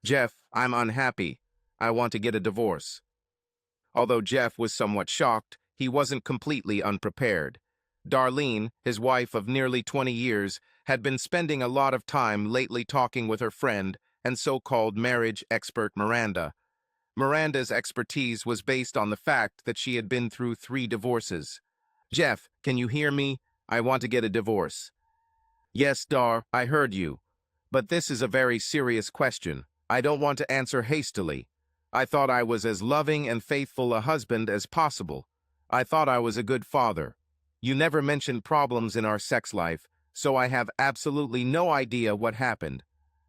Jeff, I'm unhappy. I want to get a divorce. Although Jeff was somewhat shocked, he wasn't completely unprepared. Darlene, his wife of nearly 20 years, had been spending a lot of time lately talking with her friend and so-called marriage expert Miranda. Miranda's expertise was based on the fact that she had been through 3 divorces. Jeff, can you hear me? I want to get a divorce. Yes, Dar, I heard you. But this is a very serious question. I don't want to answer hastily. I thought I was as loving and faithful a husband as possible. I thought I was a good father. You never mentioned problems in our sex life, so I have absolutely no idea what happened.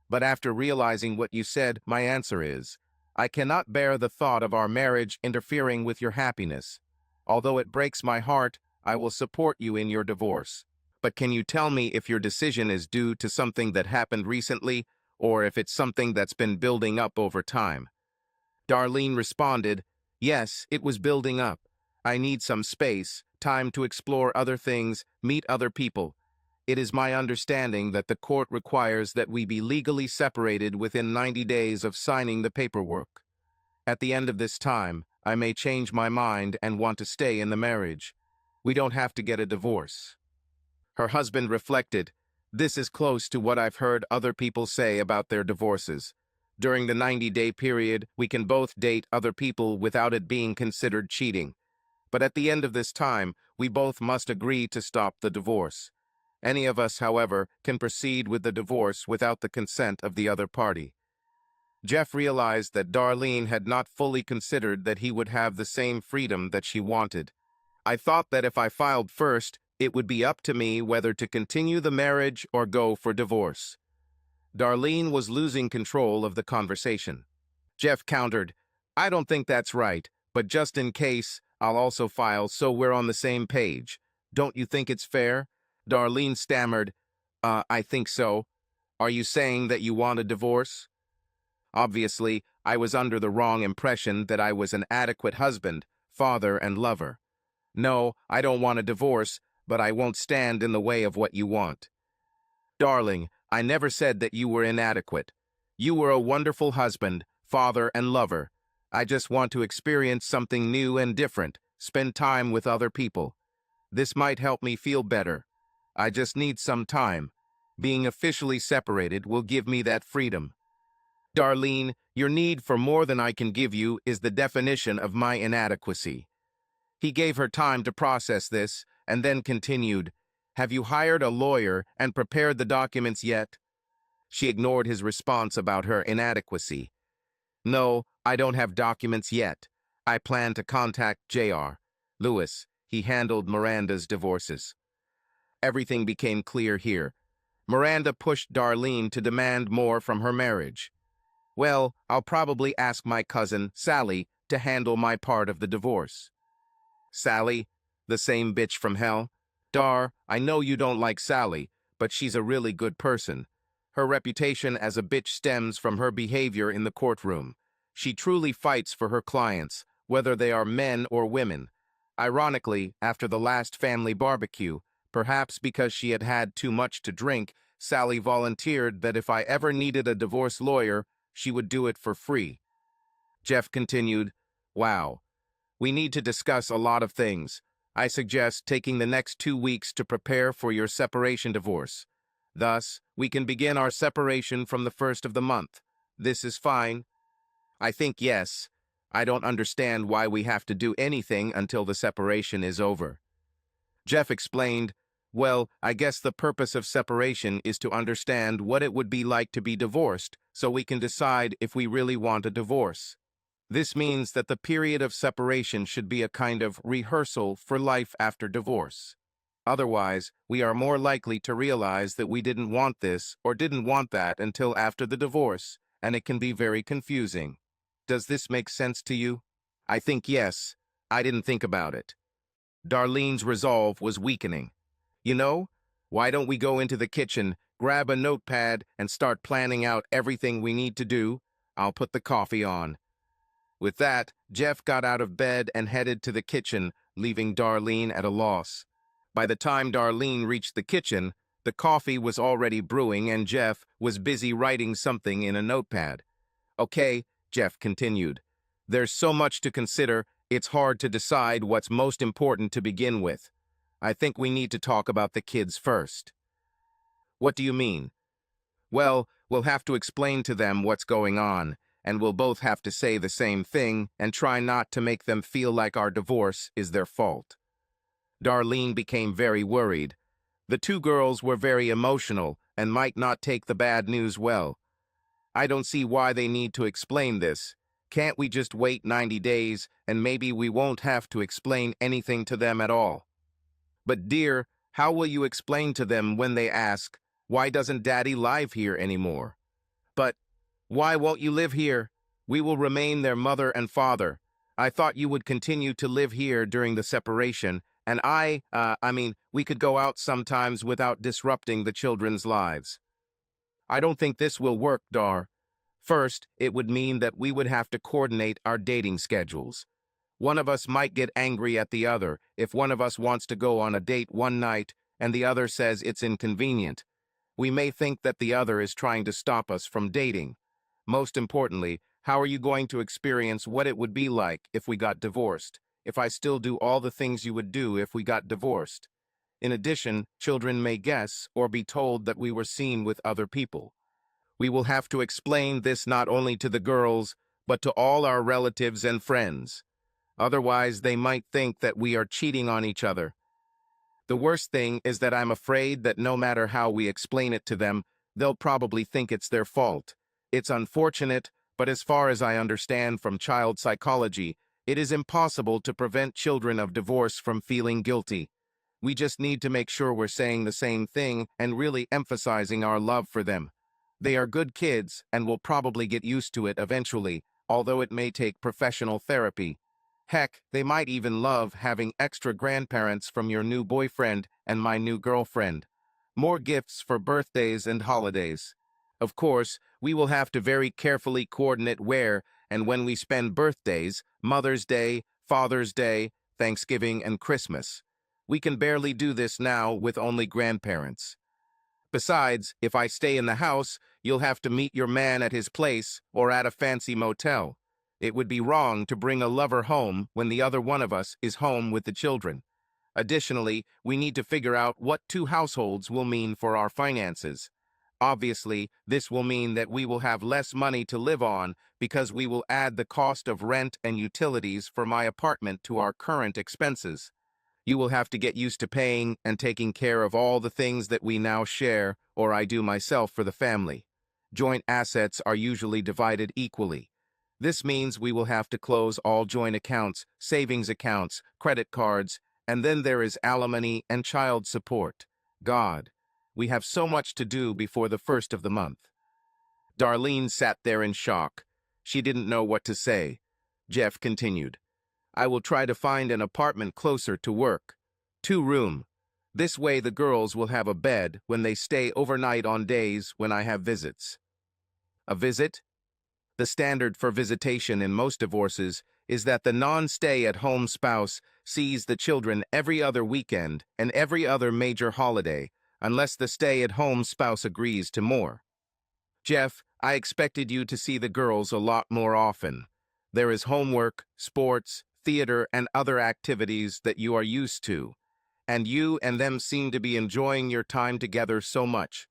But after realizing what you said, my answer is, I cannot bear the thought of our marriage interfering with your happiness. Although it breaks my heart, I will support you in your divorce. But can you tell me if your decision is due to something that happened recently, or if it's something that's been building up over time? Darlene responded, yes, it was building up. I need some space, time to explore other things, meet other people. It is my understanding that the court requires that we be legally separated within 90 days of signing the paperwork. At the end of this time, I may change my mind and want to stay in the marriage. We don't have to get a divorce. Her husband reflected, this is close to what I've heard other people say about their divorces. During the 90-day period, we can both date other people without it being considered cheating. But at the end of this time, we both must agree to stop the divorce. Any of us, however, can proceed with the divorce without the consent of the other party. Jeff realized that Darlene had not fully considered that he would have the same freedom that she wanted. I thought that if I filed first, it would be up to me whether to continue the marriage or go for divorce. Darlene was losing control of the conversation. Jeff countered, I don't think that's right, but just in case, I'll also file so we're on the same page. Don't you think it's fair? Darlene stammered, I think so. Are you saying that you want a divorce? Obviously, I was under the wrong impression that I was an adequate husband, father, and lover. No, I don't want a divorce, but I won't stand in the way of what you want. Darling, I never said that you were inadequate. You were a wonderful husband, father, and lover. I just want to experience something new and different, spend time with other people. This might help me feel better. I just need some time. Being officially separated will give me that freedom. Darlene, your need for more than I can give you is the definition of my inadequacy. He gave her time to process this, and then continued, have you hired a lawyer and prepared the documents yet? She ignored his response about her inadequacy. No, I don't have documents yet. I plan to contact J.R. Lewis. He handled Miranda's divorces. Everything became clear here. Miranda pushed Darlene to demand more from her marriage. Well, I'll probably ask my cousin, Sally, to handle my part of the divorce. Sally? The same bitch from hell? Dar, I know you don't like Sally, but she's a really good person. Her reputation as a bitch stems from her behavior in the courtroom. She truly fights for her clients, whether they are men or women. Ironically, after the last family barbecue, perhaps because she had had too much to drink, Sally volunteered that if I ever needed a divorce lawyer, she would do it for free. Jeff continued, wow. We need to discuss a lot of things. I suggest taking the next 2 weeks to prepare for your separation divorce. Thus, we can begin our separation from the first of the month. This is fine. I think yes. I don't understand why we have to do anything until the separation is over. Jeff explained, well, I guess the purpose of separation is to understand what it would be like to be divorced, so we can decide if we really want a divorce. This means that the period of separation should be a kind of rehearsal for life after divorce. Otherwise, we are more likely to realize that we didn't want this or didn't want that until after the divorce, and it can be very confusing. Does this make sense to you? I think yes. I didn't think about it. Darlene's resolve was weakening. You know, why don't we go into the kitchen, grab a notepad, and start planning out everything we need to do? I'll put the coffee on. With that, Jeff got out of bed and headed to the kitchen, leaving Darlene at a loss. By the time Darlene reached the kitchen, the coffee was already brewing and Jeff was busy writing something in a notepad. Okay, Jeff continued. There's so much to consider, it's hard to decide what's most important to begin with. I think we need to talk about the kids first. What do you mean? Well, we'll have to explain to them what's going on, and we'll both have to say the same thing and try not to make them feel like our divorce is their fault. Darlene became very worried. The two girls were very emotional and might not take the bad news well. I don't see why they need to explain this. Can't we just wait 90 days and maybe we won't have to explain anything to them at all? But dear, how will you explain to them when they ask, why doesn't Daddy live here anymore? But why won't you live here? We will remain their mother and father. I thought you would continue to live here during the separation, and we could go out sometimes without disrupting the children's lives. I don't think this will work, Dar. First, it would mean that we would have to coordinate our dating schedules. One of us might get angry at the other if one of us wants to go on a date one night and the other says it's inconvenient. We may think that the other is trying to stop us from dating. Most importantly, how are you going to experience what it would be like if we got divorced, if I still do all the things you would do if we got divorced? In addition, children may guess or be told that we were seen with other people. We will have to explain this not only to the girls, but to all our relatives and friends. Otherwise, they might think that we are cheating on each other. The worst thing is that I'm afraid that no matter how we explain it to them, they'll probably think it's their fault. It's unfortunate, but as far as I understand from child psychology, it is impossible to prevent children of divorce from feeling guilty. We just need to make sure we're saying the same thing and really emphasizing our love for them. They are good kids and will probably get used to it eventually, although it may take professional therapy. Heck, they might even love having extra grandparents from your new boyfriend and my new girlfriend. More gifts for birthdays and holidays. Of course, we will have to very carefully coordinate where and when we spend birthdays, Mother's Day, Father's Day, Thanksgiving, and Christmas. We can barely do this now with only grandparents. Besides, if I stay in the house, you'll have to meet your man at his place or at a fancy motel. It would be wrong to bring a lover home when the other one of us is home with the children. Additionally, we need to figure out what two households will mean for our finances. Obviously, this will mean that we will have less money to live on because we will add the cost of rent and utilities for my apartment to our current expenses. You will have to get used to paying and taking care of all the things that we now share or I do myself for the family. Joint assets are usually divided equally. This means we will have to close all joint accounts, savings accounts, credit cards, and then there is alimony and child support. God, we have so much to do before the first of the month. Darlene sat there in shock. She didn't know what to say. Jeff continued. I will try to find an apartment closer to work. 2-room. This way the girls will have a bed when they stay overnight on days when I have visits. A visit? The standard for visitation in most divorces is that the non-stay-at-home spouse sees the children every other weekend and every other major holiday, unless the stay-at-home spouse agrees to more. Jeff, I expected you to see the girls a lot more often. There is homework, sports, theater, and other activities that you are used to, and you and them seem to be enjoying your time together so much.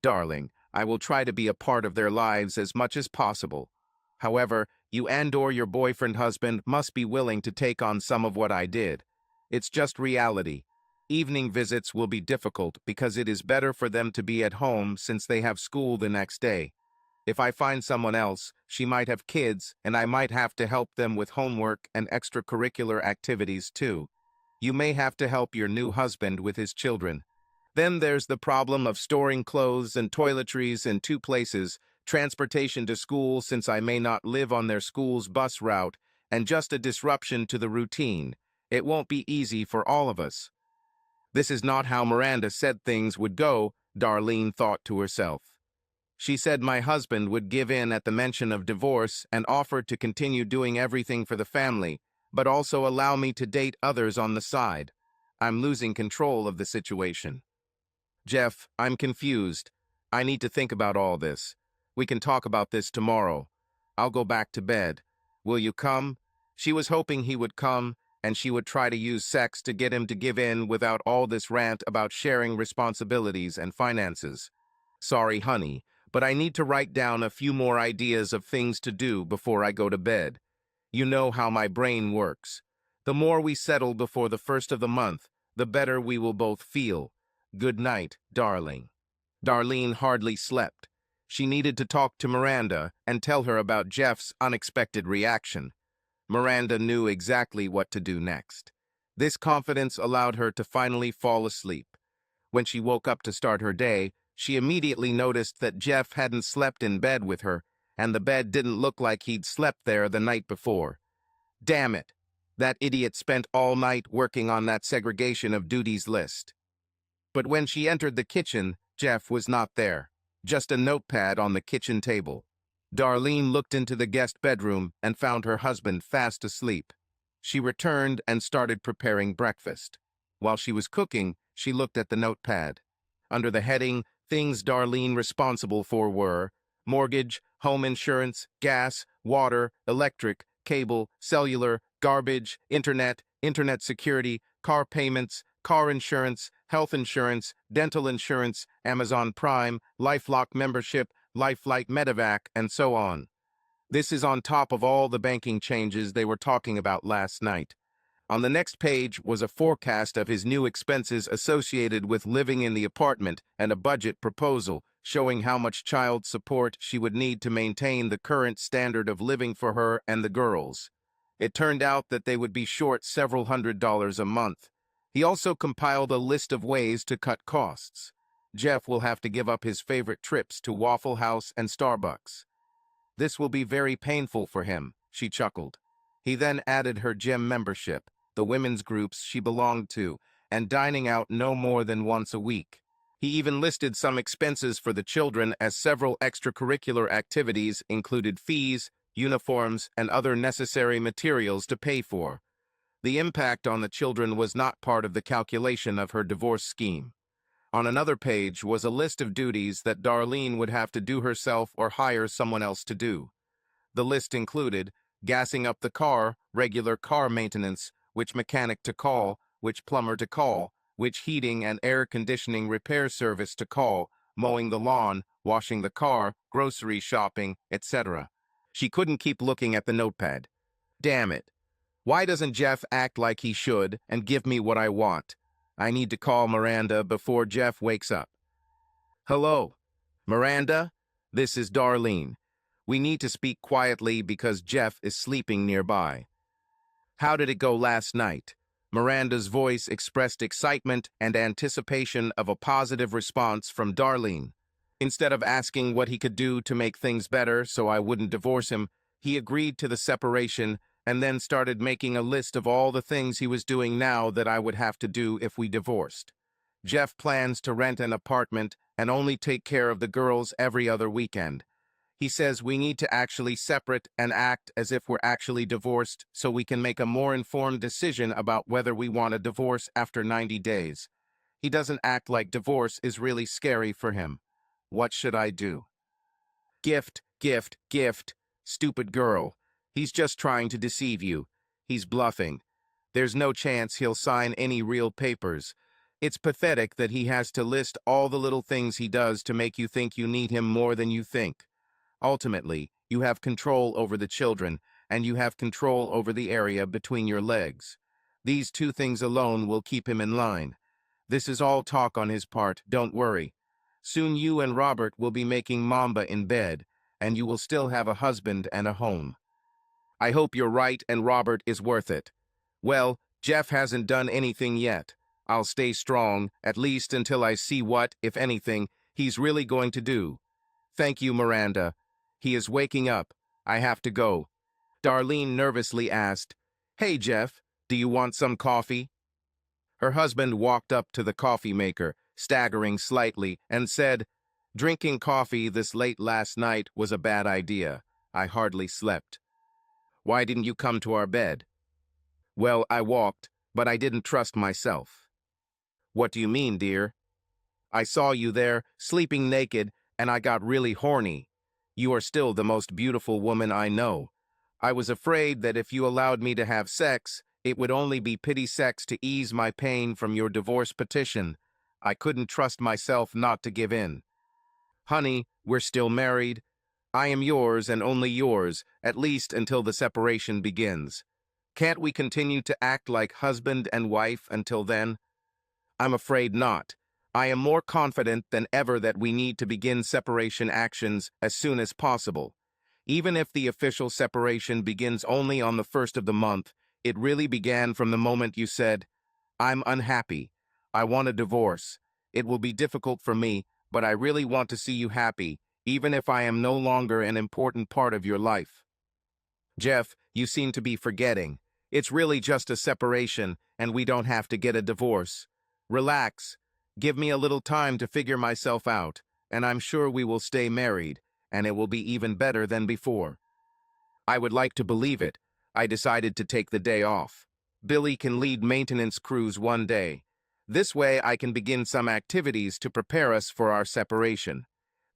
Darling, I will try to be a part of their lives as much as possible. However, you and/or your boyfriend-husband must be willing to take on some of what I did. It's just reality. Evening visits will be difficult because it is better for them to be at home since they have school the next day. If I find someone else, she might have kids, and I might have to help them with homework and extracurricular activities too. You may have to help your new husband with his children. Then there's the problem of storing clothes and toiletries in 2 places, transportation to school since I may not live on their school's bus route, and just a disruption to the routine. It won't be easy for all of us. This is not how Miranda said things would go, Darlene thought to herself. She said my husband would give in at the mention of divorce and offered to continue doing everything for the family, but also allow me to date others on the side. I'm losing control of the situation. Jeff, I'm confused. I need to think about all this. We can talk about this tomorrow. I'll go back to bed. Will you come? She was hoping he would come, and she would try to use sex to get him to give in without all this rant about sharing responsibilities and finances. Sorry, honey, but I need to write down a few more ideas of things to do before I go to bed. You know how my brain works. The more we settle before the first of the month, the better we will both feel. Good night, darling. Darlene hardly slept. She needed to talk to Miranda and tell her about Jeff's unexpected reaction. Miranda knew exactly what to do next. This confidence allowed her to finally fall asleep. When she woke up to start her day, she immediately noticed that Jeff hadn't slept in bed with her, and the bed didn't look like he'd slept there the night before. Damn it! That idiot spent all night working on that segregation of duties list. But when she entered the kitchen, Jeff was not there. Just a notepad on the kitchen table. Darlene looked into the guest bedroom and found her husband fast asleep. She returned and started preparing breakfast. While she was cooking, she looked at the notepad. Under the heading, things Darlene responsible for were mortgage, home insurance, gas, water, electric, cable, cellular, garbage, internet security, car payments, car insurance, health insurance, dental insurance, Amazon Prime, LifeLock membership, LifeLight Medevac, and so on. This is on top of all the banking changes they were talking about last night. On the next page was a forecast of his new expenses associated with living in the apartment and a budget proposal showing how much child support she would need to maintain the current standard of living for her and the girls. It turned out that they would be short several $100s a month. He also compiled a list of ways to cut costs. Jeff will have to give up his favorite trips to Waffle House and Starbucks. This will be very painful for him, she chuckled. He then added her gym membership, the women's groups she belonged to, and dining out no more than once a week. He even listed some expenses for the children as several extracurricular activities included fees, uniforms, and other necessary materials to pay for. The impact on the children was not part of the calculation of her divorce scheme. On another page was a list of duties that Darlene would have to do herself or hire someone else to do. The list included gassing up the car, regular car maintenance, which mechanic to call, which plumber to call, which heating and air conditioning repair service to call, mowing the lawn, washing the car, grocery shopping, etc. She couldn't keep looking at the notepad. Damn it. Why doesn't Jeff act like he should and give me what I want? I need to call Miranda before Jeff wakes up. Hello, Miranda? This is Darlene. We need to speak quietly because Jeff is sleeping nearby. How did it go last night? Miranda's voice expressed excitement and anticipation of a positive response from Darlene. Instead of asking what he could do to make things better so I wouldn't divorce him, he agreed to the separation and then started making a list of all the things he was doing now that I would have to do if we divorced. Jeff plans to rent an apartment and only take care of the girls every other weekend. He says we need to actually separate and act as if we're actually divorced so we can make a more informed decision about whether we want a divorce after 90 days. He doesn't act like divorce is really scary for him. What should I do? Gift, gift, gift. Stupid girl. He's just trying to deceive you. He's bluffing. There's no chance he'll sign any real papers. It's pathetic that he has to list all the little things he does to make you think you need him more than you think. Ultimately, you have control over the children, and you have control over the area between your legs. These two things alone will keep him in line. This is all talk on his part, don't worry. Soon you and Robert will be making Mamba in bed, and you will still have a husband and a home. I hope you're right and Robert is worth it. Well, Jeff hasn't done anything yet. I'll stay strong, at least until I see what, if anything, he's really going to do. Thank you, Miranda. He is waking up. I have to go. Darlene nervously asked, Hey, Jeff, do you want some coffee? Her husband walked up to the coffee maker, staggering slightly, and said, Drinking coffee this late last night was a bad idea. I hardly slept. Why didn't you come to our bed? Well, I walked, but I didn't trust myself. What do you mean, dear? I saw you there, sleeping naked, and I got really horny. You are still the most beautiful woman I know. I was afraid that if you allowed me to have sex, it would only be pity sex to ease my pain from your divorce petition. I couldn't trust myself not to give in. Honey, we're still married. I am yours and only yours, at least until the separation begins. Can't we continue to act like husband and wife until then? I'm afraid not. I am more confident than ever that we need to begin separation actions as soon as possible. Even if the official separation begins only on the first of the month, it really began from the moment you said, I'm unhappy. I want a divorce. It will be difficult for me, but I really want to see you happy, even if I am no longer an important part of your life. Jeff, you seem to be forgetting. It's really just a separation, and we don't have to get a divorce. Relax. Give me a little time to figure myself out, and I'm sure we will stay married, and it will be even better than before. I would like to believe it. I decided to take the day off. Billy can lead maintenance crews one day. This way I can begin some activities to prepare us for our separation.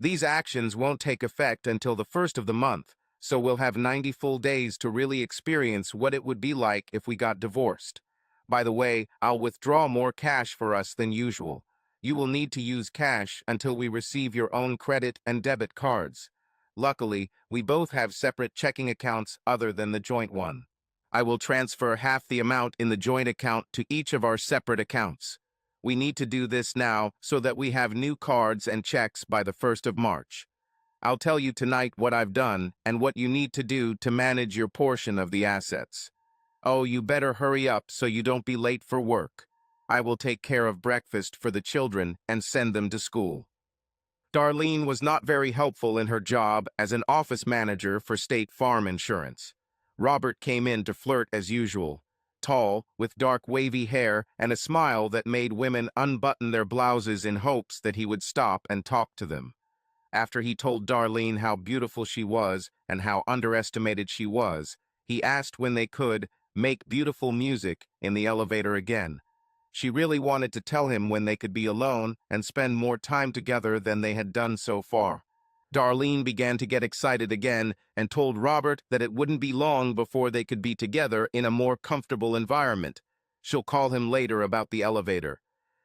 These actions won't take effect until the first of the month, so we'll have 90 full days to really experience what it would be like if we got divorced. By the way, I'll withdraw more cash for us than usual. You will need to use cash until we receive your own credit and debit cards. Luckily, we both have separate checking accounts other than the joint one. I will transfer half the amount in the joint account to each of our separate accounts. We need to do this now so that we have new cards and checks by the 1st of March. I'll tell you tonight what I've done and what you need to do to manage your portion of the assets. Oh, you better hurry up so you don't be late for work. I will take care of breakfast for the children and send them to school. Darlene was not very helpful in her job as an office manager for State Farm Insurance. Robert came in to flirt as usual, tall, with dark wavy hair and a smile that made women unbutton their blouses in hopes that he would stop and talk to them. After he told Darlene how beautiful she was and how underestimated she was, he asked when they could make beautiful music in the elevator again. She really wanted to tell him when they could be alone and spend more time together than they had done so far. Darlene began to get excited again and told Robert that it wouldn't be long before they could be together in a more comfortable environment. She'll call him later about the elevator.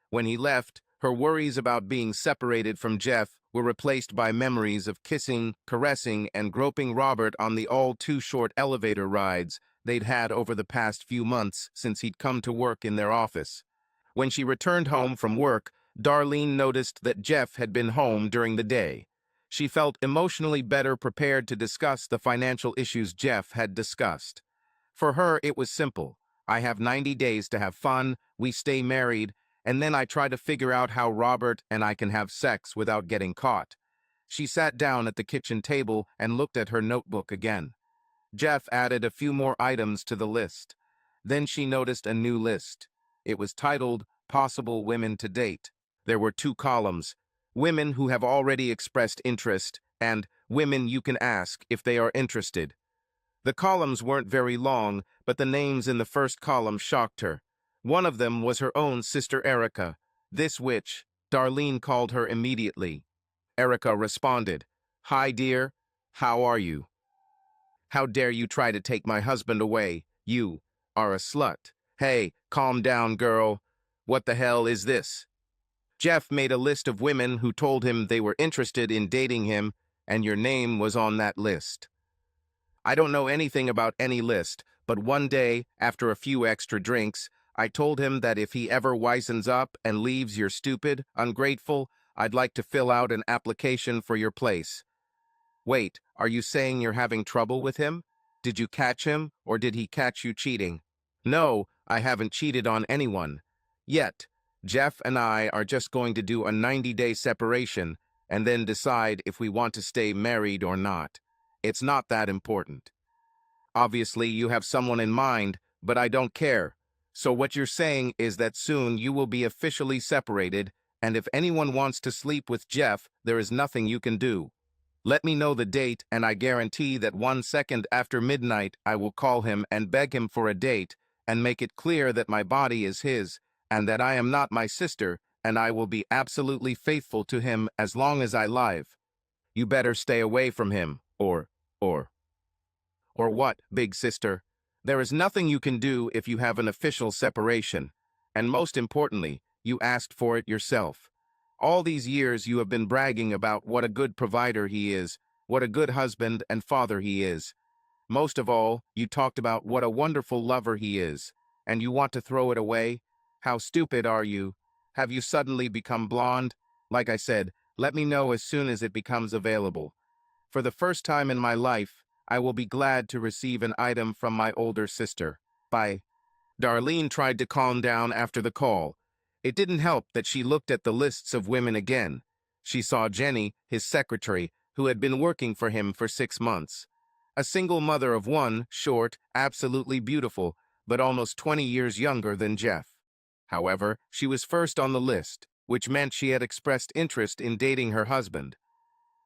When he left, her worries about being separated from Jeff were replaced by memories of kissing, caressing, and groping Robert on the all-too-short elevator rides they'd had over the past few months since he'd come to work in their office. When she returned home from work, Darlene noticed that Jeff had been home during the day. She felt emotionally better prepared to discuss the financial issues Jeff had discussed. For her, it was simple. I have 90 days to have fun, we stay married, and then I try to figure out how Robert and I can have sex without getting caught. She sat down at the kitchen table and looked at her notebook again. Jeff added a few more items to the list. Then she noticed a new list. It was titled Possible Women to Date. There were 2 columns, Women who have already expressed interest and Women you can ask if they are interested. The columns weren't very long, but the names in the first column shocked her. One of them was her own sister Erica, this witch. Darlene called her immediately. Erica responded, Hi dear, how are you? How dare you try to take my husband away? You are a slut. Hey, calm down, girl. What the hell is this? Jeff made a list of women who told him they were interested in dating him, and your name was on that list. I don't know anything about any list, but one day, after a few extra drinks, I told him that if he ever wisens up and leaves your stupid, ungrateful, I'd like to fill out an application for your place. Wait, are you saying you're having trouble with him? Did you catch him, or did he catch you cheating? No, I haven't cheated on anyone. Yet. Jeff and I are just going to do a 90-day separation and then decide if we want to stay married or not. It's not that important. Obviously, you have someone in mind, but I don't care. So what you're saying is that soon you will be officially separated, and if anyone wants to sleep with Jeff, there is nothing you can do. Let me know the date, and I guarantee that 1 second after midnight I will call him and beg him for a date, and make it clear that my body is his, and that I am not my sister, and I will be absolutely faithful to him as long as I live. You better stay away from him, or what, big sister? There is nothing you can do if you have an official separation. And most importantly, you asked for it yourself. All these years you have been bragging about what a good provider he is, what a good husband and father he is. Most of all, you talked about what a wonderful lover he is. And you want to throw it away? How stupid are you? Have you suddenly become blonde? Like I said, let me know as soon as it becomes available. For the first time in my life, I will be glad to receive an item from my older sister. Bye. Darlene tried to calm down after the call. It didn't help that she looked at the lists of women again. She saw Jenny, his secretary, who had been working for him for 6 months. A single mother of one, short, absolutely beautiful, but almost 20 years younger than Jeff. However, she was first on the list, which meant she had expressed interest in dating her husband.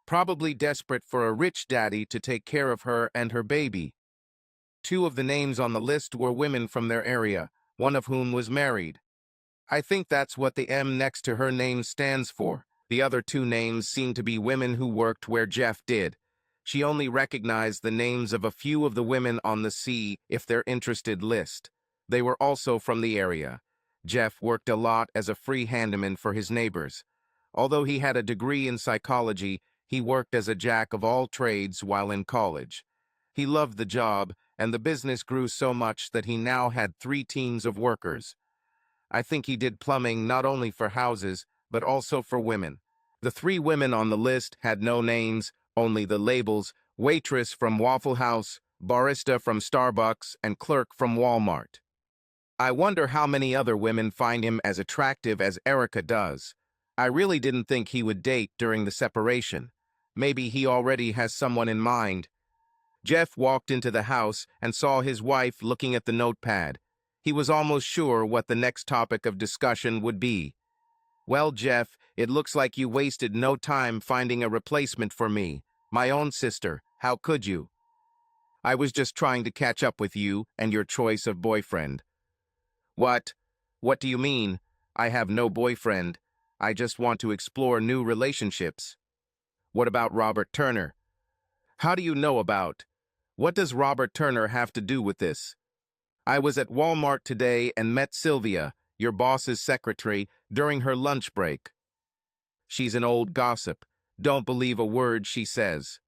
Probably desperate for a rich daddy to take care of her and her baby. Two of the names on the list were women from their area, one of whom was married. I think that's what the M next to her name stands for. The other two names seem to be women who worked where Jeff did. She only recognized the names of a few of the women on the C if they're interested list. They were also from the area. Jeff worked a lot as a free handyman for his neighbors. Although he had a degree in psychology, he worked as a jack of all trades while in college. He loved the job, and the business grew so much that he now had 3 teams of workers. I think he did plumbing not only for houses, but also for women. The 3 women on the list had no names, only the labels: waitress from Waffle House, barista from Starbucks, and clerk from Walmart. I wonder how many other women find him as attractive as Erica does. I really didn't think he would date during the separation. Maybe he already has someone in mind. Jeff walked into the house and saw his wife looking at the notepad. He was almost sure what the next topic of discussion would be. Well, Jeff, it looks like you wasted no time finding a replacement for me. My own sister. How could you? I was just trying to catch up with you and your choice of boyfriend. What? What do you mean? I have no boyfriend. I just want to explore new relationships. What about Robert Turner? How do you know about? What does Robert Turner have to do with this? I was at Walmart today and met Sylvia, your boss's secretary, during her lunch break. She's an old gossip. Don't believe a word she says.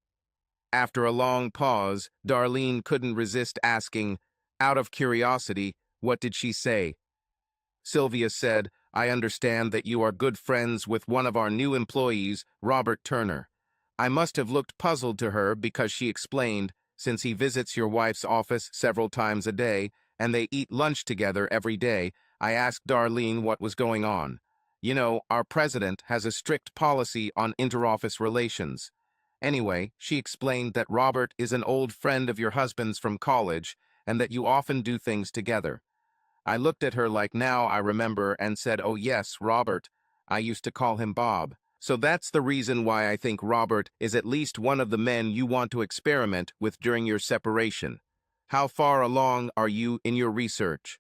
After a long pause, Darlene couldn't resist asking, out of curiosity, what did she say? Sylvia said, I understand that you are good friends with one of our new employees, Robert Turner. I must have looked puzzled to her because she explained, since he visits your wife's office several times a day, and they eat lunch together every day, I asked Darlene what was going on. You know, our president has a strict policy on interoffice relations. Anyway, she explained that Robert is an old friend of your husband's from college, and that you often do things together. I looked at her like now I remember and said, oh yes, Robert. I used to call him Bob. So that's the reason why I think Robert is at least one of the men you want to experiment with during your separation. How far along are you in your research?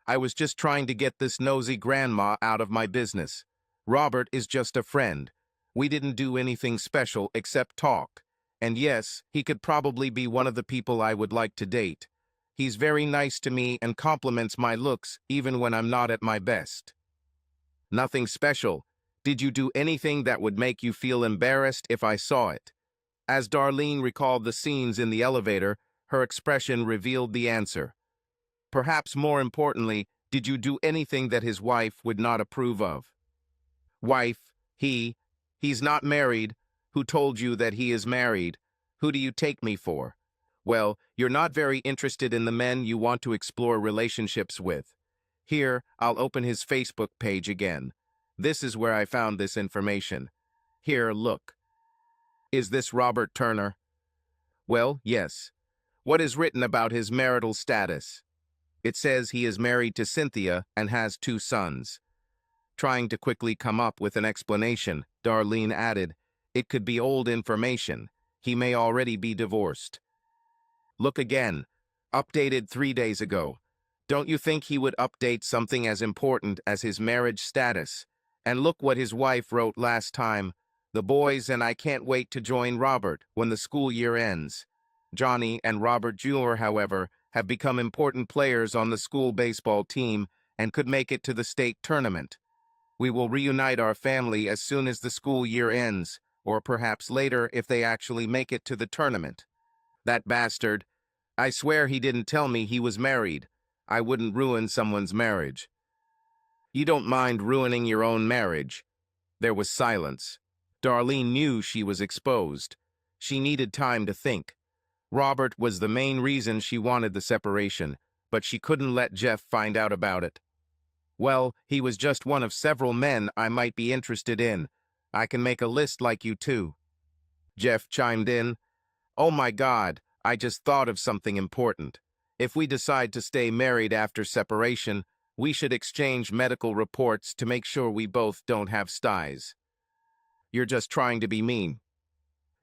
I was just trying to get this nosy grandma out of my business. Robert is just a friend. We didn't do anything special except talk. And yes, he could probably be one of the people I would like to date. He's very nice to me and compliments my looks even when I'm not at my best. Nothing special. Did you do anything that would make you feel embarrassed if I saw it? As Darlene recalled the scenes in the elevator, her expression revealed the answer. Perhaps more importantly, did you do anything that his wife would not approve of? Wife, he's not married. Who told you that he is married? Who do you take me for? Well, you're not very interested in the men you want to explore relationships with. Here, I'll open his Facebook page again. This is where I found this information. Here, look. Is this Robert Turner? Well, yes. What is written about his marital status? It says he is married to Cynthia and has 2 sons. Trying to quickly come up with an explanation, Darlene added, it could be old information. He may already be divorced. Look again. Updated 3 days ago. Don't you think he would update something as important as his marriage status? And look what his wife wrote last time. The boys and I can't wait to join Robert when the school year ends. Johnny and Robert Jr., however, have become important players on the school baseball team and could make it to the state tournament. We will reunite our family as soon as the school year ends, or perhaps later if they actually make it to the tournament. That bastard. I swear he didn't tell me he was married. I wouldn't ruin someone's marriage. You don't mind ruining your own marriage. There was silence. Darlene knew she was exposed. She needed time to think. Robert was the main reason she wanted the separation, but she couldn't let Jeff find out about it. Well, he was just one of several men I might be interested in. I can make a list like you too. Jeff chimed in. Oh my God, I just thought of something important. If we decide to stay married after separation, we should exchange medical reports to make sure we both don't have styes. You're just trying to be mean.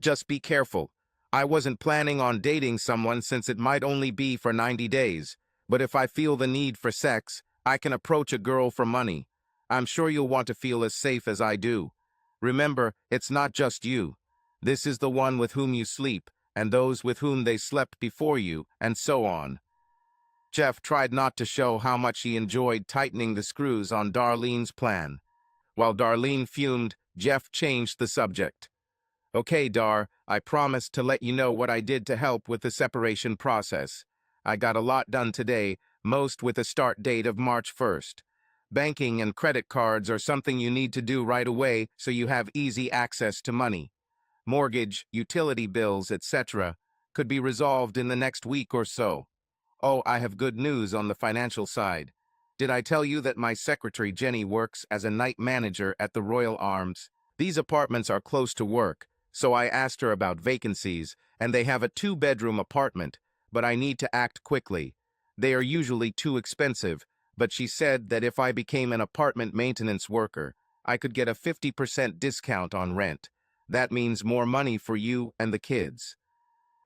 Just be careful. I wasn't planning on dating someone since it might only be for 90 days, but if I feel the need for sex, I can approach a girl for money. I'm sure you'll want to feel as safe as I do. Remember, it's not just you. This is the one with whom you sleep, and those with whom they slept before you, and so on. Jeff tried not to show how much he enjoyed tightening the screws on Darlene's plan. While Darlene fumed, Jeff changed the subject. Okay, Dar, I promised to let you know what I did to help with the separation process. I got a lot done today, most with a start date of March 1st. Banking and credit cards are something you need to do right away so you have easy access to money. Mortgage, utility bills, etc. could be resolved in the next week or so. Oh, I have good news on the financial side. Did I tell you that my secretary Jenny works as a night manager at the Royal Arms? These apartments are close to work, so I asked her about vacancies, and they have a 2-bedroom apartment, but I need to act quickly. They are usually too expensive, but she said that if I became an apartment maintenance worker, I could get a 50% discount on rent. That means more money for you and the kids.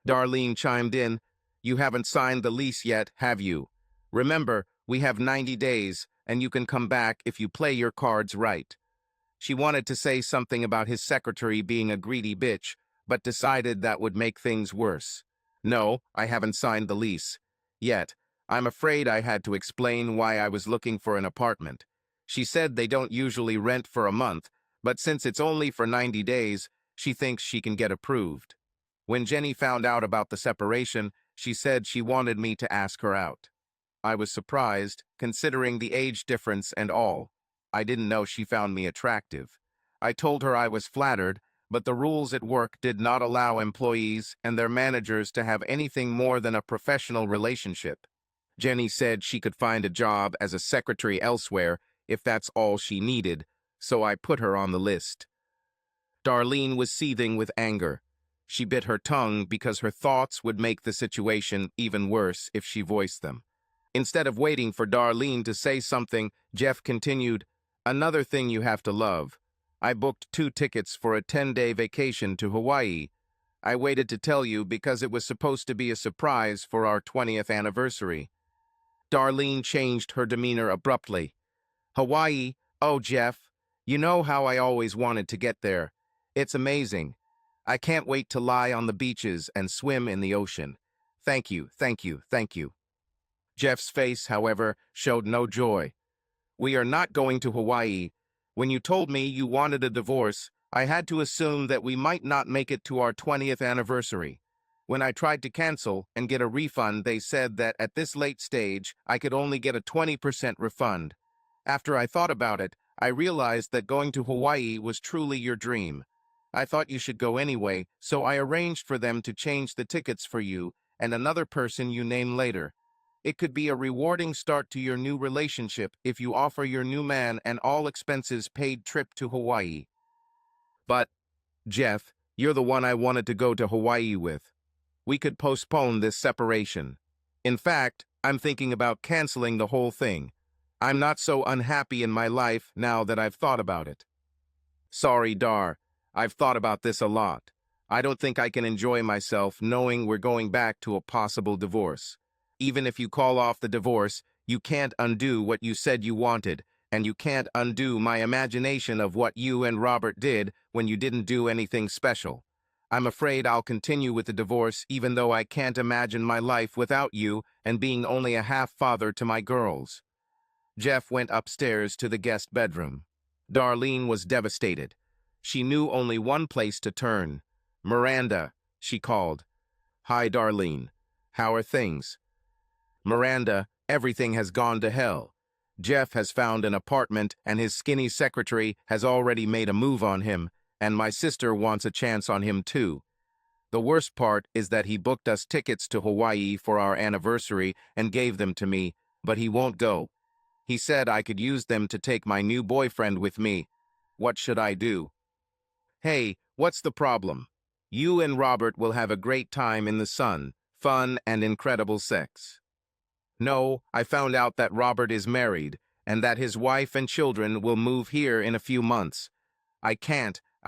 Darlene chimed in. You haven't signed the lease yet, have you? Remember, we have 90 days, and you can come back if you play your cards right. She wanted to say something about his secretary being a greedy bitch, but decided that would make things worse. No, I haven't signed the lease. Yet. I'm afraid I had to explain why I was looking for an apartment. She said they don't usually rent for a month, but since it's only for 90 days, she thinks she can get approved. When Jenny found out about the separation, she said she wanted me to ask her out. I was surprised, considering the age difference and all. I didn't know she found me attractive. I told her I was flattered, but the rules at work did not allow employees and their managers to have anything more than a professional relationship. Jenny said she could find a job as a secretary elsewhere if that's all she needed, so I put her on the list. Darlene was seething with anger. She bit her tongue because her thoughts would make the situation even worse if she voiced them. Instead of waiting for Darlene to say something, Jeff continued, Another thing you have to love. I booked 2 tickets for a 10-day vacation to Hawaii. I waited to tell you because it was supposed to be a surprise for our 20th anniversary. Darlene changed her demeanor abruptly. Hawaii? Oh, Jeff. You know how I always wanted to get there. It's amazing. I can't wait to lie on the beaches and swim in the ocean. Thank you, thank you, thank you. Jeff's face, however, showed no joy. We are not going to Hawaii. When you told me you wanted a divorce, I had to assume that we might not make it to our 20th anniversary. When I tried to cancel and get a refund, they said that at this late stage, I could only get a 20% refund. After I thought about it, I realized that going to Hawaii was truly your dream. I thought you should go anyway, so I arranged for them to change the tickets for you and another person you name later. It could be a rewarding start to your new relationship if you offer your new man an all-expenses-paid trip to Hawaii. But, Jeff, you're the one I wanted to go to Hawaii with. We could postpone this separation. In fact, I'm thinking about canceling the whole thing. I'm not so unhappy in my life now that I've thought about it. Sorry, Dar. I've thought about this a lot. I don't think I can enjoy myself knowing we're going back to a possible divorce. Even if you call off the divorce, you can't undo what you said you wanted, and you can't undo my imagination of what you and Robert did when you didn't do anything special. I'm afraid I'll continue with the divorce even though I can't imagine my life without you and being only a half-father to my girls." Jeff went upstairs to the guest bedroom. Darlene was devastated. She knew only one place to turn. "Miranda," she called. "Hi, Darlene. How are things?" "Miranda, everything has gone to hell. Jeff has found an apartment and his skinny secretary has already made a move on him, and my sister wants a chance on him too. The worst part is that he booked us tickets to Hawaii for our anniversary and gave them to me, but he won't go. He said I could use them to take my new boyfriend with me. What should I do?" "Hey, what's the problem? You and Robert will have a great time in the sun, fun and incredible sex." "No, I found out that Robert is married and that his wife and children will move here in a few months. I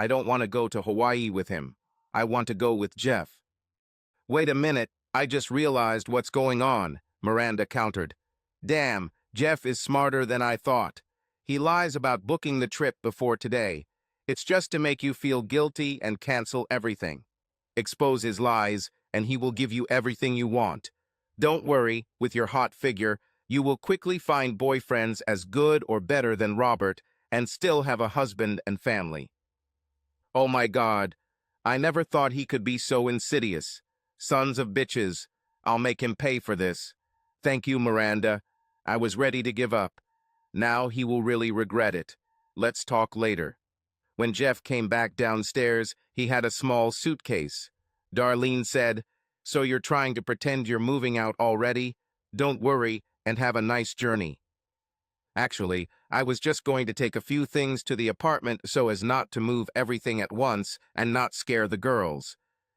don't want to go to Hawaii with him. I want to go with Jeff." "Wait a minute, I just realized what's going on," Miranda countered. "Damn, Jeff is smarter than I thought. He lies about booking the trip before today. It's just to make you feel guilty and cancel everything. Expose his lies, and he will give you everything you want. Don't worry, with your hot figure, you will quickly find boyfriends as good or better than Robert and still have a husband and family." "Oh my God, I never thought he could be so insidious. Sons of bitches, I'll make him pay for this. Thank you, Miranda. I was ready to give up. Now he will really regret it. Let's talk later." When Jeff came back downstairs, he had a small suitcase. Darlene said, "So you're trying to pretend you're moving out already? Don't worry and have a nice journey." "Actually, I was just going to take a few things to the apartment so as not to move everything at once and not scare the girls.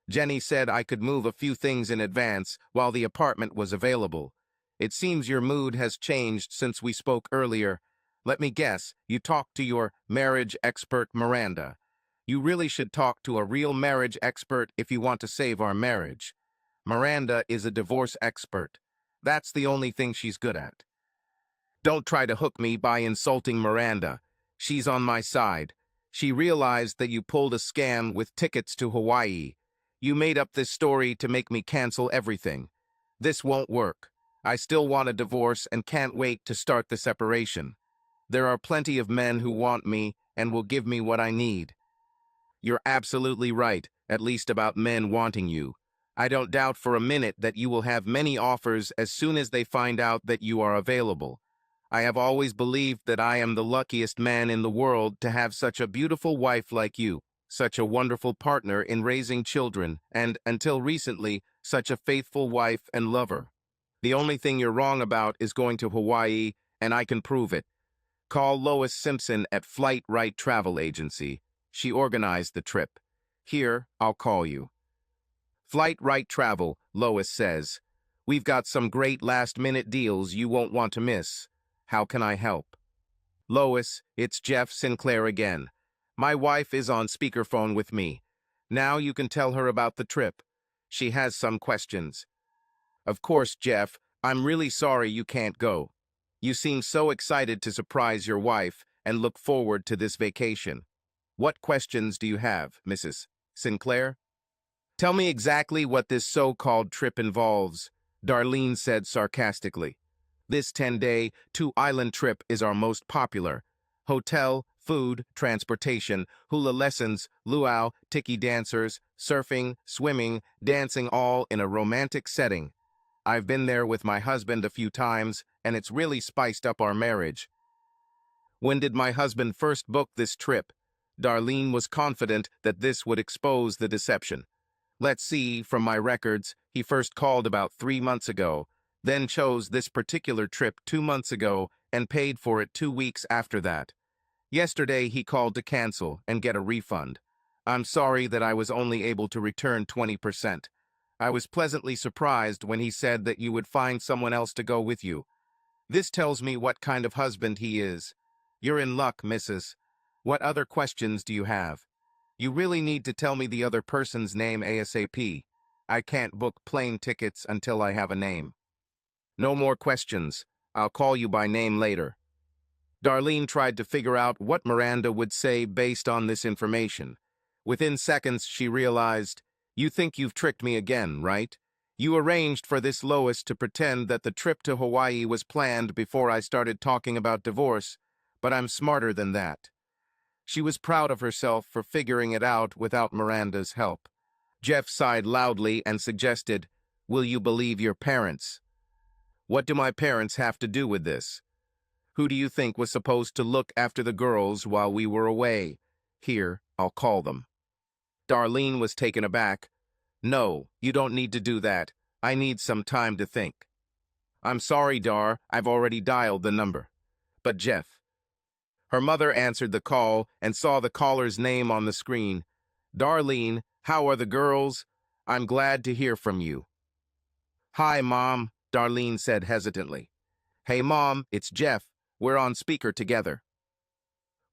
Jenny said I could move a few things in advance while the apartment was available. It seems your mood has changed since we spoke earlier. Let me guess, you talked to your marriage expert Miranda. You really should talk to a real marriage expert if you want to save our marriage. Miranda is a divorce expert. That's the only thing she's good at. Don't try to hook me by insulting Miranda. She's on my side. She realized that you pulled a scam with tickets to Hawaii. You made up this story to make me cancel everything. This won't work. I still want a divorce and can't wait to start the separation. There are plenty of men who want me and will give me what I need." "You're absolutely right, at least about men wanting you. I don't doubt for a minute that you will have many offers as soon as they find out that you are available. I have always believed that I am the luckiest man in the world to have such a beautiful wife like you, such a wonderful partner in raising children, and, until recently, such a faithful wife and lover. The only thing you're wrong about is going to Hawaii, and I can prove it. Call Lois Simpson at Flight Right Travel Agency. She organized the trip. Here, I'll call you." "Flight Right Travel," Lois says. "We've got some great last-minute deals you won't want to miss. How can I help?" "Lois, it's Jeff Sinclair again. My wife is on speakerphone with me. Now you can tell her about the trip. She has some questions." "Of course, Jeff. I'm really sorry you can't go. You seem so excited to surprise your wife and look forward to this vacation. What questions do you have, Mrs. Sinclair?" "Tell me exactly what this so-called trip involves," Darlene said sarcastically. "This 10-day, two-island trip is our most popular. Hotel, food, transportation, hula lessons, luau, tiki dancers, surfing, swimming, dancing, all in a romantic setting. I've been there with my husband a few times, and it's really spiced up our marriage." "When did my husband first book this trip?" Darlene was confident that this would expose the deception. "Let's see, from my records, he first called about 3 months ago, then chose this particular trip 2 months ago and paid for it 2 weeks after that. Yesterday he called to cancel and get a refund. I'm sorry that I was only able to return 20%. I was pleasantly surprised when he said that you would find someone else to go with you. This tells me what kind of husband he is. You're in luck, Mrs. What other questions do you have? You really need to tell me the other person's name ASAP. I can't book plane tickets until I have a name." "No more questions. I'll call you by name later." Darlene tried to figure out what Miranda would say based on this information. Within seconds, she realized, "You think you've tricked me again, right? You arranged for this Lois to pretend that the trip to Hawaii was planned before I started talking about divorce, but I'm smarter than that." She was proud of herself for figuring it out without Miranda's help. Jeff sighed loudly and suggested, "Will you believe your parents?" "What do my parents have to do with this? Who do you think was supposed to look after the girls while we were away? Here, I'll call them." Darlene was taken aback. "No, you don't need to do that. I need some time to think." "I'm sorry, Dar, I've already dialed the number." "But Jeff." Her mother answered the call and saw the caller's name on the screen. "Darlene, how are the girls? I'm glad to hear from you." "Hi, Mom," Darlene said hesitantly. "Hey, Mom, it's Jeff. We're on speaker together."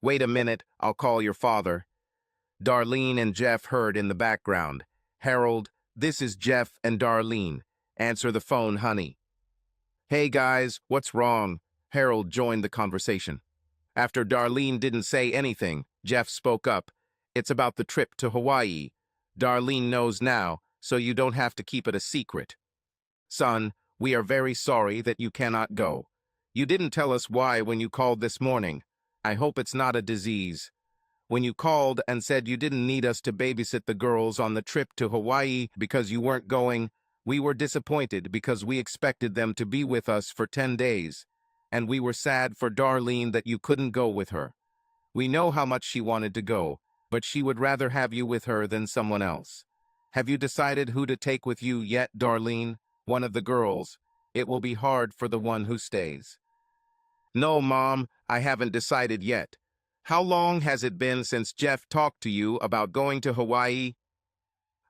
"Wait a minute, I'll call your father." Darlene and Jeff heard in the background. "Harold, this is Jeff and Darlene. Answer the phone, honey." "Hey, guys, what's wrong?" Harold joined the conversation. After Darlene didn't say anything, Jeff spoke up. "It's about the trip to Hawaii. Darlene knows now, so you don't have to keep it a secret. Son, we are very sorry that you cannot go. You didn't tell us why when you called this morning. I hope it's not a disease. When you called and said you didn't need us to babysit the girls on the trip to Hawaii because you weren't going, we were disappointed because we expected them to be with us for 10 days. And we were sad for Darlene that you couldn't go with her. We know how much she wanted to go, but she would rather have you with her than someone else. Have you decided who to take with you yet, Darlene? One of the girls. It will be hard for the one who stays." "No, Mom, I haven't decided yet. How long has it been since Jeff talked to you about going to Hawaii?"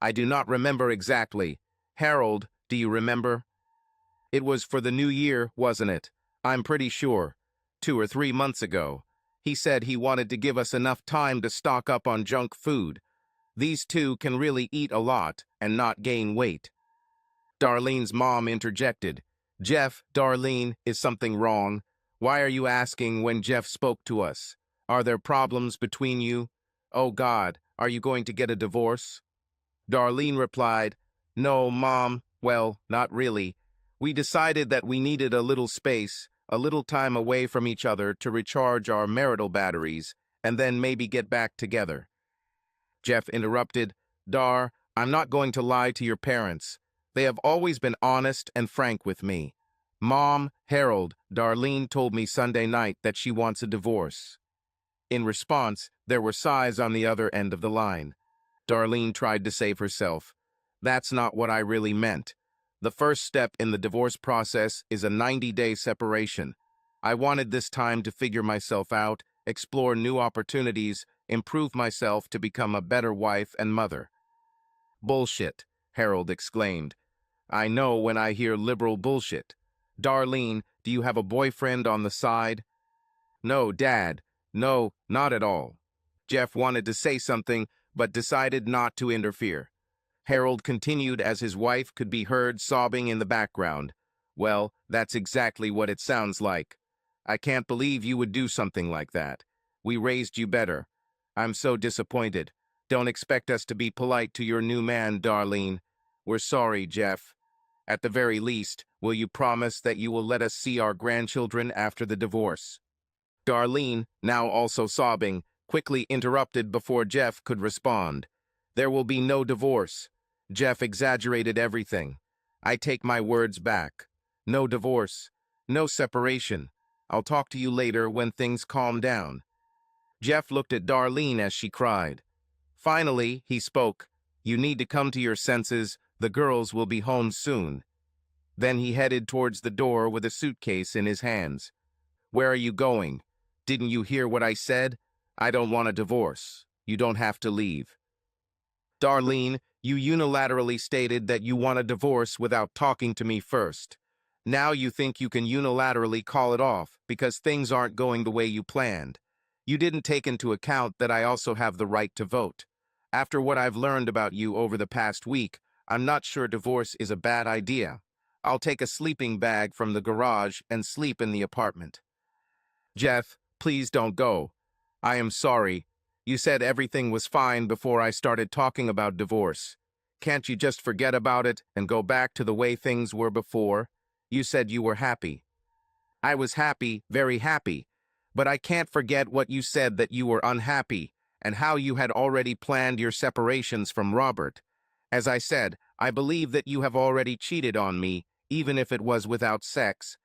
"I do not remember exactly. Harold, do you remember?" "It was for the new year, wasn't it? I'm pretty sure. 2 or 3 months ago. He said he wanted to give us enough time to stock up on junk food. These two can really eat a lot and not gain weight." Darlene's mom interjected. "Jeff, Darlene, is something wrong? Why are you asking when Jeff spoke to us? Are there problems between you? Oh God, are you going to get a divorce?" Darlene replied, "No, Mom, well, not really. We decided that we needed a little space, a little time away from each other to recharge our marital batteries, and then maybe get back together." Jeff interrupted, "Dar, I'm not going to lie to your parents. They have always been honest and frank with me. Mom, Harold, Darlene told me Sunday night that she wants a divorce." In response, there were sighs on the other end of the line. Darlene tried to save herself. "That's not what I really meant. The first step in the divorce process is a 90-day separation. I wanted this time to figure myself out, explore new opportunities, improve myself to become a better wife and mother." "Bullshit," Harold exclaimed. "I know when I hear liberal bullshit. Darlene, do you have a boyfriend on the side?" "No, Dad. No, not at all." Jeff wanted to say something, but decided not to interfere. Harold continued as his wife could be heard sobbing in the background. "Well, that's exactly what it sounds like. I can't believe you would do something like that. We raised you better. I'm so disappointed. Don't expect us to be polite to your new man, Darlene. We're sorry, Jeff. At the very least, will you promise that you will let us see our grandchildren after the divorce?" Darlene, now also sobbing, quickly interrupted before Jeff could respond. "There will be no divorce. Jeff exaggerated everything. I take my words back. No divorce. No separation. I'll talk to you later when things calm down." Jeff looked at Darlene as she cried. Finally, he spoke. "You need to come to your senses. The girls will be home soon." Then he headed towards the door with a suitcase in his hands. "Where are you going? Didn't you hear what I said? I don't want a divorce. You don't have to leave." "Darlene, you unilaterally stated that you want a divorce without talking to me first. Now you think you can unilaterally call it off because things aren't going the way you planned. You didn't take into account that I also have the right to vote. After what I've learned about you over the past week, I'm not sure divorce is a bad idea. I'll take a sleeping bag from the garage and sleep in the apartment." "Jeff, Please don't go. I am sorry. You said everything was fine before I started talking about divorce. Can't you just forget about it and go back to the way things were before? You said you were happy. I was happy, very happy. But I can't forget what you said, that you were unhappy, and how you had already planned your separations from Robert. As I said, I believe that you have already cheated on me, even if it was without sex.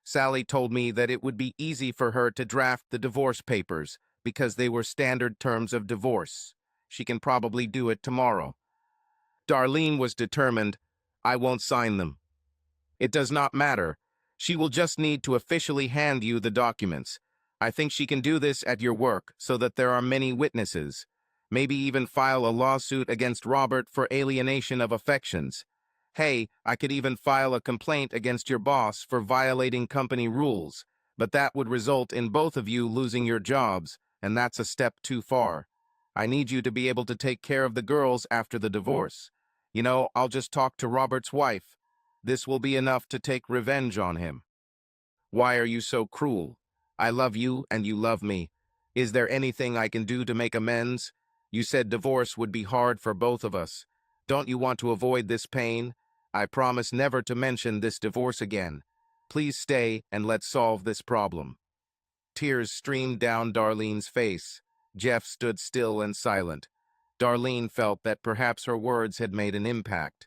Sally told me that it would be easy for her to draft the divorce papers, because they were standard terms of divorce. She can probably do it tomorrow. Darlene was determined. I won't sign them. It does not matter. She will just need to officially hand you the documents. I think she can do this at your work so that there are many witnesses. Maybe even file a lawsuit against Robert for alienation of affections. Hey, I could even file a complaint against your boss for violating company rules, but that would result in both of you losing your jobs, and that's a step too far. I need you to be able to take care of the girls after the divorce. I'll just talk to Robert's wife. This will be enough to take revenge on him. Why are you so cruel? I love you and you love me. Is there anything I can do to make amends? You said divorce would be hard for both of us. Don't you want to avoid this pain? I promise never to mention this divorce again. Please stay and let's solve this problem. Tears streamed down Darlene's face. Jeff stood still and silent. Darlene felt that perhaps her words had made an impact.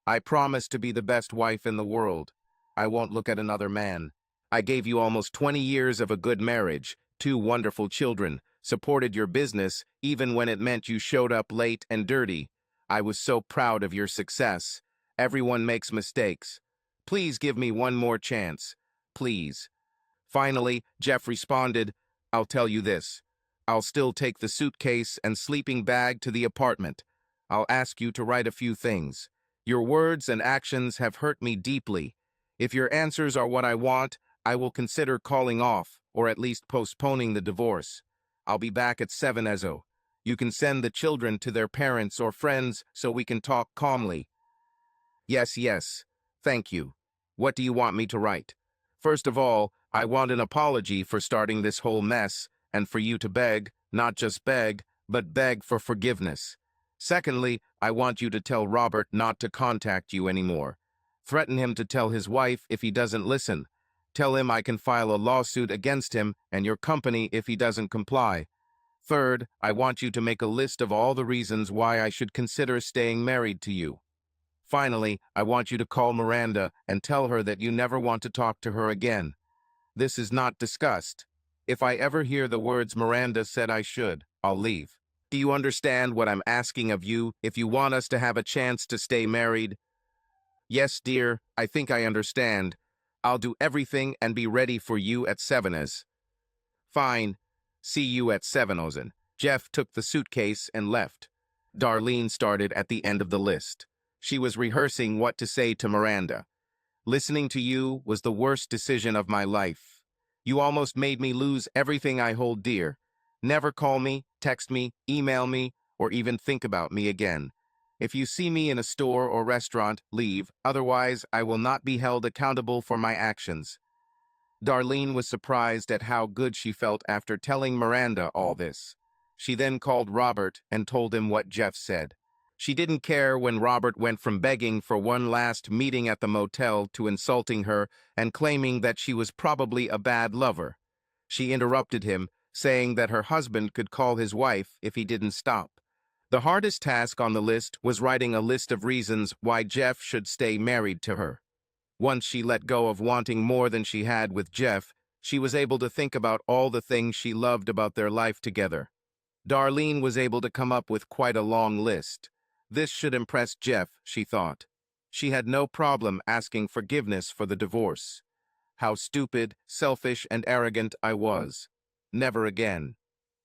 I promise to be the best wife in the world. I won't look at another man. I gave you almost 20 years of a good marriage, 2 wonderful children, supported your business even when it meant you showed up late and dirty. I was so proud of your success. Everyone makes mistakes. Please give me one more chance. Please. Finally, Jeff responded, I'll tell you this. I'll still take the suitcase and sleeping bag to the apartment. I'll ask you to write a few things. Your words and actions have hurt me deeply. If your answers are what I want, I will consider calling off, or at least postponing the divorce. I'll be back at 7 Ezo. You can send the children to their parents or friends so we can talk calmly. Yes, yes. Thank you. What do you want me to write? First of all, I want an apology for starting this whole mess, and for you to beg, not just beg, but beg for forgiveness. Secondly, I want you to tell Robert not to contact you anymore. Threaten him to tell his wife if he doesn't listen. Tell him I can file a lawsuit against him and your company if he doesn't comply. Third, I want you to make a list of all the reasons why I should consider staying married to you. Finally, I want you to call Miranda and tell her that you never want to talk to her again. This is not discussed. If I ever hear the words Miranda said I should, I'll leave. Do you understand what I'm asking of you if you want us to have a chance to stay married? Yes, dear, I think I understand. I'll do everything and be ready for you at 7's. Fine. See you at 7's. Jeff took the suitcase and left. Darlene started at the end of the list. She was rehearsing what to say to Miranda. Listening to you was the worst decision of my life. You almost made me lose everything I hold dear. Never call me, text me, email me, or even think about me again. If you see me in a store or restaurant, leave. Otherwise, I will not be held accountable for my actions. Darlene was surprised at how good she felt after telling Miranda all this. She then called Robert and told him what Jeff said. She didn't care when Robert went from begging for one last meeting at the motel to insulting her and claiming that she was probably a bad lover. She interrupted him, saying that her husband could call his wife if he didn't stop. The hardest task on the list was writing a list of reasons why Jeff should stay married to her. Once she let go of wanting more than she had with Jeff, she was able to think about all the things she loved about their life together. Darlene was able to come up with quite a long list. This should impress Jeff, she thought. She had no problem asking forgiveness for the divorce. How stupid, selfish, and arrogant I was. Never again.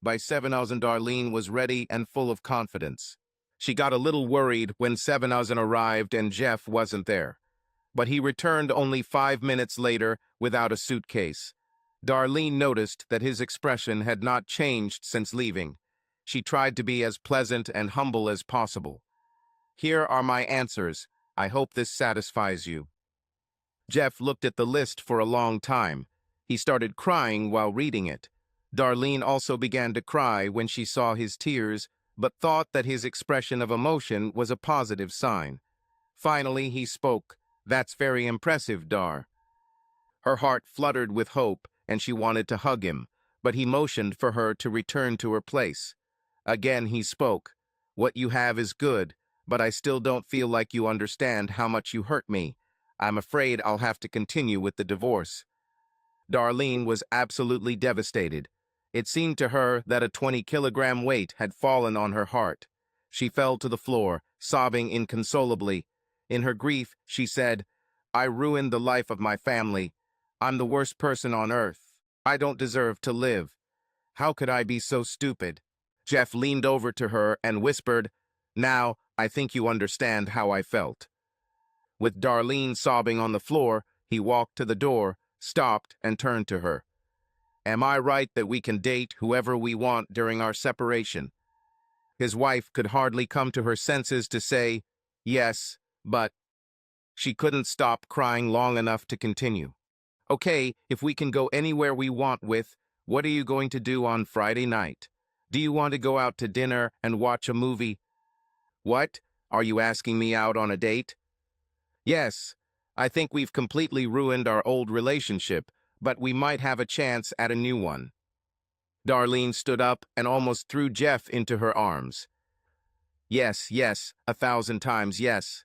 By 7,000, Darlene was ready and full of confidence. She got a little worried when 7,000 arrived and Jeff wasn't there. But he returned only 5 minutes later without a suitcase. Darlene noticed that his expression had not changed since leaving. She tried to be as pleasant and humble as possible. Here are my answers. I hope this satisfies you. Jeff looked at the list for a long time. He started crying while reading it. Darlene also began to cry when she saw his tears, but thought that his expression of emotion was a positive sign. Finally, he spoke. "That's very impressive, Dar." Her heart fluttered with hope, and she wanted to hug him, but he motioned for her to return to her place. Again he spoke. "What you have is good, but I still don't feel like you understand how much you hurt me. I'm afraid I'll have to continue with the divorce." Darlene was absolutely devastated. It seemed to her that a 20-kilogram weight had fallen on her heart. She fell to the floor, sobbing inconsolably. In her grief, she said, "I ruined the life of my family. I'm the worst person on earth. I don't deserve to live. How could I be so stupid?" Jeff leaned over to her and whispered, "Now, I think you understand how I felt." With Darlene sobbing on the floor, he walked to the door, stopped, and turned to her. "Am I right that we can date whoever we want during our separation?" His wife could hardly come to her senses to say, "Yes, but..." She couldn't stop crying long enough to continue. "Okay, if we can go anywhere we want with, what are you going to do on Friday night? Do you want to go out to dinner and watch a movie?" "What? Are you asking me out on a date?" "Yes. I think we've completely ruined our old relationship, but we might have a chance at a new one." Darlene stood up and almost threw Jeff into her arms. "Yes, yes, 1,000 times yes.